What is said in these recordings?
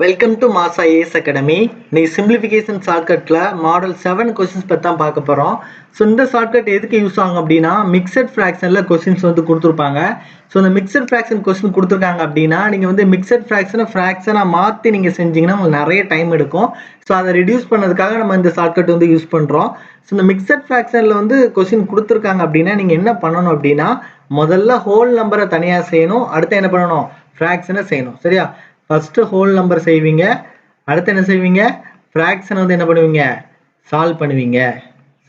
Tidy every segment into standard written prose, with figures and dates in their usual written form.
Welcome to மாசா as academy. நீ simplification ஷார்ட்கட்ல model 7 questions பற்றி தான் பார்க்க போகிறோம். ஸோ இந்த ஷார்ட்கட் எதுக்கு யூஸ் ஆகும் அப்படின்னா, மிக்சட் ஃப்ராக்ஷனில் கொஸ்டின்ஸ் வந்து கொடுத்துருப்பாங்க. ஸோ இந்த மிக்சட் ஃப்ராக்ஷன் கொஸ்டின் கொடுத்துருக்காங்க அப்படின்னா, நீங்கள் வந்து மிக்சட் ஃப்ராக்ஷனாக மாற்றி நீங்கள் செஞ்சீங்கன்னா உங்களுக்கு நிறைய டைம் எடுக்கும். ஸோ அதை ரெடியூஸ் பண்ணதுக்காக நம்ம இந்த ஷார்ட்கட் வந்து யூஸ் பண்ணுறோம். ஸோ இந்த மிக்சட் ஃப்ராக்ஷனில் வந்து கொஸ்டின் கொடுத்துருக்காங்க அப்படின்னா, நீங்கள் என்ன பண்ணணும் அப்படின்னா, முதல்ல ஹோல் நம்பரை தனியாக செய்யணும். அடுத்து என்ன பண்ணணும், ஃப்ராக்ஷனை செய்யணும். சரியா? ஃபர்ஸ்ட் ஹோல் நம்பர் செய்வீங்க, அடுத்து என்ன செய்வீங்க, ஃப்ராக்ஷன் வந்து என்ன பண்ணுவீங்க, சால்வ் பண்ணுவீங்க.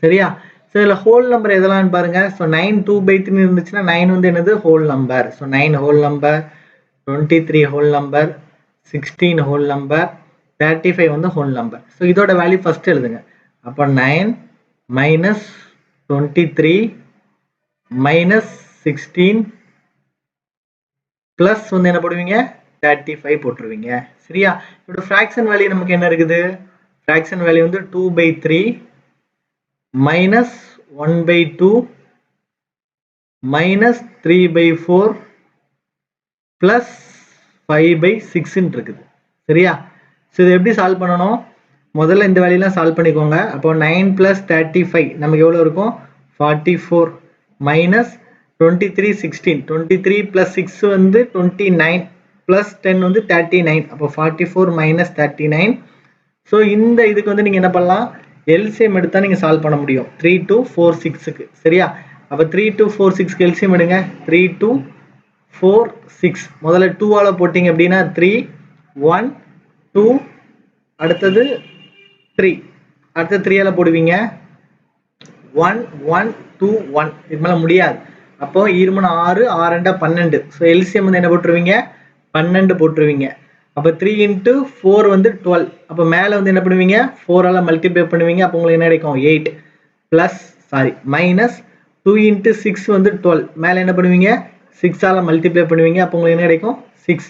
சரியா? ஸோ இதில் ஹோல் நம்பர் எதெல்லாம் பாருங்க. ஸோ 9 2/3 இருந்துச்சுன்னா 9 வந்து என்னது, whole number. So 9 whole number, 23 whole number, 16 whole number, 35 வந்து ஹோல் நம்பர். ஸோ இதோட வேல்யூ ஃபர்ஸ்ட் எழுதுங்க. அப்போ 9 மைனஸ் 23 மைனஸ் 16 பிளஸ் வந்து என்ன போடுவீங்க, 35 போட்டுருவீங்க. சரியா? இப்போட ஃப்ராக்ஷன் வேல்யூ நமக்கு என்ன இருக்குது, ஃப்ராக்ஷன் வேல்யூ வந்து 2/3 மைனஸ் 1/2 மைனஸ் 3/4 பிளஸ் 5/6 இருக்குது. சரியா? ஸோ இதை எப்படி சால்வ் பண்ணணும், முதல்ல இந்த வேல்யூலாம் சால்வ் பண்ணிக்கோங்க. அப்போ 9 பிளஸ் 35 நமக்கு எவ்வளோ இருக்கும், 44 மைனஸ் 23 16 23 பிளஸ் 6 வந்து 29 பிளஸ் 10 வந்து 39. அப்போ 44 மைனஸ் 39. ஸோ இந்த இதுக்கு வந்து நீங்கள் என்ன பண்ணலாம், எல்சிஎம் எடுத்தால் நீங்கள் சால்வ் பண்ண முடியும் 3 2 4 6க்கு. சரியா? அப்போ 3 2 4 6க்கு எல்சிஎம் எடுங்க. 3 2 4 6 முதல்ல 2ஆல் போட்டிங்க அப்படின்னா 3 1 2 அடுத்தது 3 அடுத்த 3ஆல் போடுவீங்க 1 1 2 1. இது மேலே முடியாது. அப்போ 6 6 6 12. ஸோ எல்சிஎம் வந்து என்ன போட்டுருவீங்க, 12 போட்டுருவீங்க. அப்போ 3 into 4 வந்து 12. அப்போ மேலே வந்து என்ன பண்ணுவீங்க, 4ஆல் மல்டிப்ளை பண்ணுவீங்க. அப்போ உங்களுக்கு என்ன கிடைக்கும், 8 ப்ளஸ் மைனஸ் 2 into 6 வந்து 12. மேலே என்ன பண்ணுவீங்க, 6ஆல் மல்டிப்ளை பண்ணுவீங்க. அப்போ உங்களுக்கு என்ன கிடைக்கும், 6.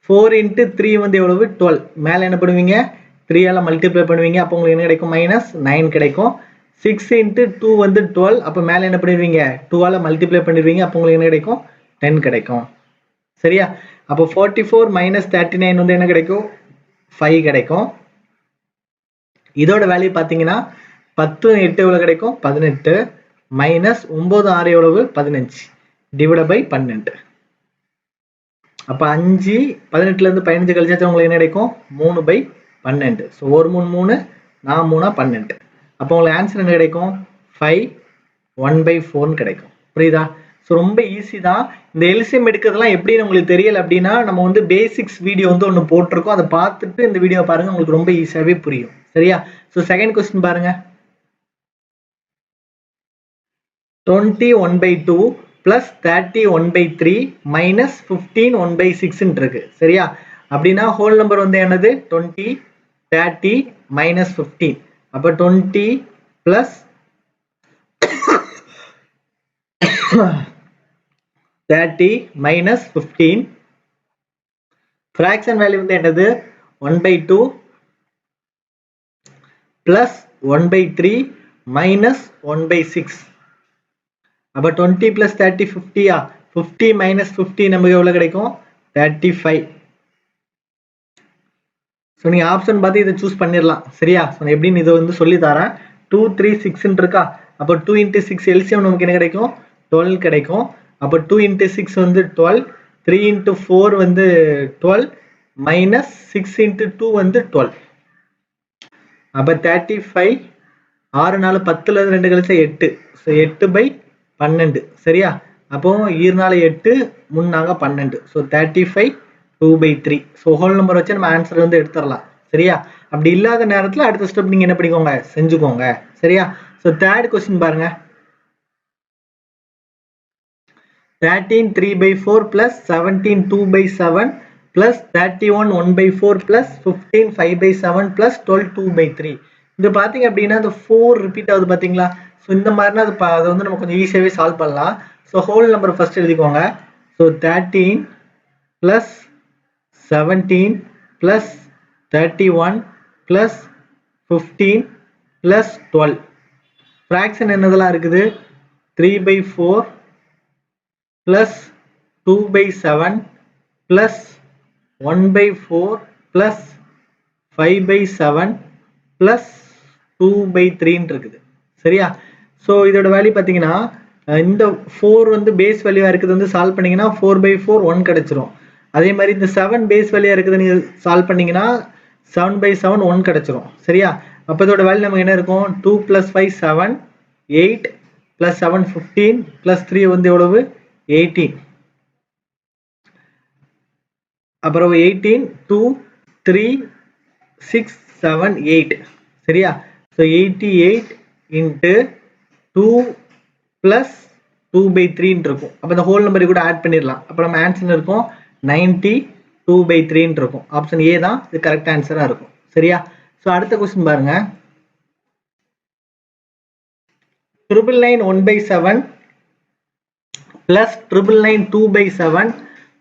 4 into 3 வந்து எவ்வளவு, 12. மேலே என்ன பண்ணுவீங்க, 3ஆல் மல்டிப்ளை பண்ணுவீங்க. அப்போ உங்களுக்கு என்ன கிடைக்கும், மைனஸ் 9 கிடைக்கும். 6 into 2 வந்து 12. அப்போ மேலே என்ன பண்ணுவீங்க, 2ஆல் மல்டிப்ளை பண்ணிடுவீங்க. அப்போ உங்களுக்கு என்ன கிடைக்கும், 10 கிடைக்கும். சரியா? அப்போ 44 மைனஸ் 39 வந்து என்ன கிடைக்கும், 5 கிடைக்கும். இதோட வேல்யூ பார்த்தீங்கன்னா 10 8 எவ்வளோ கிடைக்கும், 18 மைனஸ் 9 6 எவ்வளவு, 15 டிவைட் பை 12. அப்போ 5 18லேருந்து 15 கழிச்சா உங்களுக்கு என்ன கிடைக்கும், 3/12. ஸோ 1 3 3 4 3 12. அப்போ உங்களுக்கு ஆன்சர் என்ன கிடைக்கும், 5 1/4 கிடைக்கும். புரியுதா? ஸோ ரொம்ப ஈஸி தான். இந்த எல்சிஎம் எடுக்கிறதுலாம் எப்படின்னு உங்களுக்கு தெரியல அப்படின்னா, நம்ம வந்து பேசிக்ஸ் வீடியோ வந்து ஒன்று போட்டிருக்கோம். அதை பார்த்துட்டு இந்த வீடியோ பாருங்க, உங்களுக்கு ரொம்ப ஈஸியாகவே புரியும். சரியா? ஸோ செகண்ட் கொஸ்டின் பாருங்க. 20 1/2 பிளஸ் 30 1/3 மைனஸ் 15 1/6 இருக்கு. சரியா? அப்படின்னா ஹோல் நம்பர் வந்து என்னது, 20 30 மைனஸ் 15. அப்போ 20 பிளஸ் 30 மைனஸ் 15. ஃப்ராக்ஷன் வேல்யூ வந்து என்னது, 1/2 பிளஸ் 1/3 மைனஸ் 1/6. அப்போ 20 பிளஸ் 30 50யா, 50 மைனஸ் 50 நமக்கு எவ்வளோ கிடைக்கும், 35. ஸோ நீங்கள் ஆப்ஷன் பார்த்து இதை சூஸ் பண்ணிடலாம். சரியா? ஸோ எப்படின்னு இதை வந்து சொல்லி தரேன். 2 3 6 இருக்கா. அப்போ 2 into 6 எல்சிஎம் நமக்கு என்ன கிடைக்கும், 12 கிடைக்கும். அப்போ 2 into 6 வந்து 12, 3 into 4 வந்து 12 மைனஸ் 6 into 2 வந்து 12. அப்போ 35 6 4 10ல் 2 கழிச்சா 8. ஸோ 8/12. சரியா? அப்போ 2 4 8 3 4 12. ஸோ 35 2/3. ஸோ ஹோல் நம்பர் வச்சு நம்ம ஆன்சர் வந்து எடுத்துடலாம். சரியா? அப்படி இல்லாத நேரத்தில் அடுத்த ஸ்டெப் நீங்கள் என்ன பண்ணிக்கோங்க, செஞ்சுக்கோங்க. சரியா? ஸோ தேர்ட் கொஸ்டின் பாருங்க. 13 3/4 plus 17 2/7 plus 31 1/4 plus 15 5/7 plus 12 2/3. இது பார்த்தீங்க அப்படின்னா இந்த 4 ரிப்பீட் ஆகுது பார்த்தீங்களா. ஸோ இந்த மாதிரினா அதை வந்து நம்ம கொஞ்சம் ஈஸியாகவே சால்வ் பண்ணலாம். ஸோ ஹோல் நம்பர் ஃபர்ஸ்ட் எழுதிக்கோங்க. So 13 plus 17 plus 31 plus 15 plus 12. Fraction என்னதெல்லாம் இருக்குது, 3/4 plus 2/7 plus 1/4 plus 5/7 plus 2/3 இருக்குது சரியா. ஸோ இதோட வேல்யூ பார்த்தீங்கன்னா இந்த 4 வந்து பேஸ் வேல்யூவாக இருக்குது வந்து சால்வ் பண்ணிங்கன்னா 4/4 1 கிடச்சிரும். அதே மாதிரி இந்த 7 பேஸ் வேல்யூவாக இருக்குது நீங்கள் சால்வ் பண்ணிங்கன்னா 7/7 1 கிடச்சிரும் சரியா. அப்போ இதோட வேல்யூ நமக்கு என்ன இருக்கும் 2 + 5 7 8 + 7 15 + 3 வந்து எவ்வளவு 18. அப்புறம் 18 2 3 6 7 8 சரியா. ஸோ 88 into 2 plus 2/3 இருக்கும். அப்போ இந்த ஹோல் நம்பரை கூட ஆட் பண்ணிடலாம். அப்போ நம்ம ஆன்சர் இருக்கும் 92/3 இருக்கும். ஆப்ஷன் ஏ தான் இது கரெக்ட் ஆன்சரா இருக்கும் சரியா. ஸோ அடுத்த கொஸ்டின் பாருங்க 999 1/7 plus 999 2/7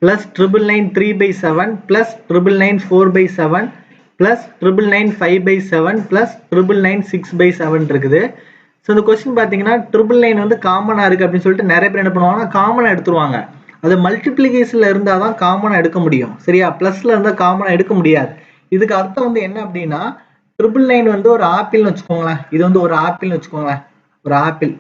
plus 999 3/7 plus 999 4/7 plus 999 5/7 plus 999 6/7 இருக்குது. ஸோ இந்த கொஸ்டின் பார்த்தீங்கன்னா 999 வந்து காமனாக இருக்குது அப்படின்னு சொல்லிட்டு நிறைய பேர் என்ன பண்ணுவாங்கன்னா காமனாக எடுத்துருவாங்க. அது மல்டிப்ளிகேஷனில் இருந்தால் தான் காமனாக எடுக்க முடியும் சரியா. ப்ளஸில் இருந்தால் காமனாக எடுக்க முடியாது. இதுக்கு அர்த்தம் வந்து என்ன அப்படின்னா 999 வந்து ஒரு ஆப்பிள்னு வச்சுக்கோங்களேன். இது வந்து ஒரு ஆப்பிள்னு வச்சுக்கோங்களேன். ஒரு ஆப்பிள்.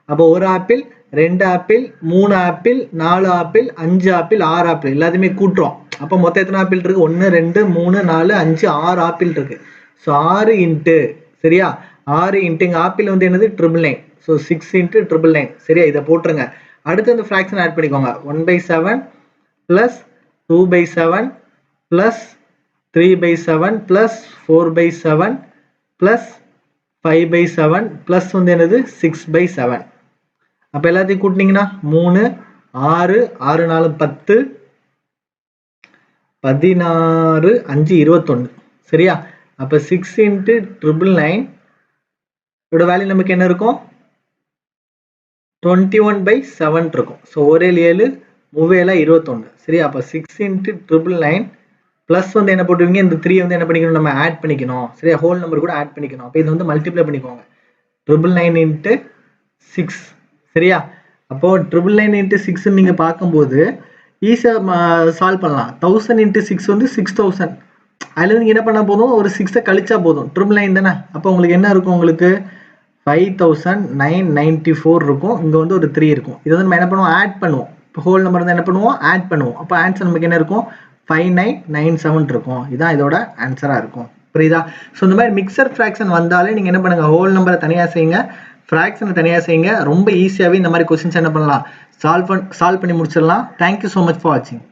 அப்போ ஒரு apple 2 apple 3 apple 4 apple 5 apple 6 apple எல்லாத்தையுமே கூட்டுறோம். அப்போ மொத்தம் எத்தனை ஆப்பிள் இருக்கு 1 2 3 4 5 6 ஆப்பிள் இருக்கு. ஸோ 6 இன்ட்டு சரியா 6 இன்ட்டு இங்கே ஆப்பிள் வந்து என்னது 999. ஸோ 6 இன்ட்டு 999 சரியா. இதை போட்டுருங்க. அடுத்து அந்த ஃப்ராக்ஷன் ஆட் பண்ணிக்கோங்க 1/7 plus 2/7 plus 3/7 plus 4/7 plus 5/7 plus வந்து என்னது 6/7. அப்போ எல்லாத்தையும் கூட்டினீங்கன்னா 3 6 6 4 10 16 5 21 சரியா. அப்போ 6 இன்ட்டு 999 இதோட வேல்யூ நமக்கு என்ன இருக்கும் 21/7 இருக்கும். ஸோ ஒரே 7 3 21 சரியா. அப்போ 6 இன்ட்டு 999 ப்ளஸ் வந்து என்ன போட்டுருவீங்க இந்த 3 வந்து என்ன பண்ணிக்கணும் நம்ம ஆட் பண்ணிக்கணும் சரியா. ஹோல் நம்பர் கூட ஆட் பண்ணிக்கணும். அப்போ இது வந்து மல்டிப்ளை பண்ணிக்கோங்க 999 இன்ட்டு 6 சரியா. அப்போ 999 இன்ட்டு 6 நீங்கள் பார்க்கும்போது ஈஸியாக சால்வ் பண்ணலாம். 1000 இன்ட்டு 6 வந்து 6000. அதில் நீங்கள் என்ன பண்ணால் போதும் ஒரு 6 கழிச்சா போதும் 999 தானே. அப்போ உங்களுக்கு என்ன இருக்கும் உங்களுக்கு 5994 இருக்கும். இங்கே வந்து ஒரு 3 இருக்கும். இதை வந்து நம்ம என்ன பண்ணுவோம் ஆட் பண்ணுவோம். இப்போ ஹோல் நம்பர் வந்து என்ன பண்ணுவோம் ஆட் பண்ணுவோம். அப்போ ஆன்சர் நமக்கு என்ன இருக்கும் 5997 இருக்கும். இதுதான் இதோட ஆன்சராக இருக்கும் புரியுதா. ஸோ இந்த மாதிரி மிக்சர் ஃப்ராக்ஷன் வந்தாலே நீங்கள் என்ன பண்ணுங்கள் ஹோல் நம்பரை தனியாக செய்யுங்க ஃப்ராக்ஷனை தனியாக செய்யுங்க. ரொம்ப ஈஸியாகவே இந்த மாதிரி கொஸ்டின்ஸ் என்ன பண்ணலாம் சால்வ் பண்ணி முடிச்சிடலாம். தேங்க்யூ ஸோ மச் ஃபார் வாட்சிங்.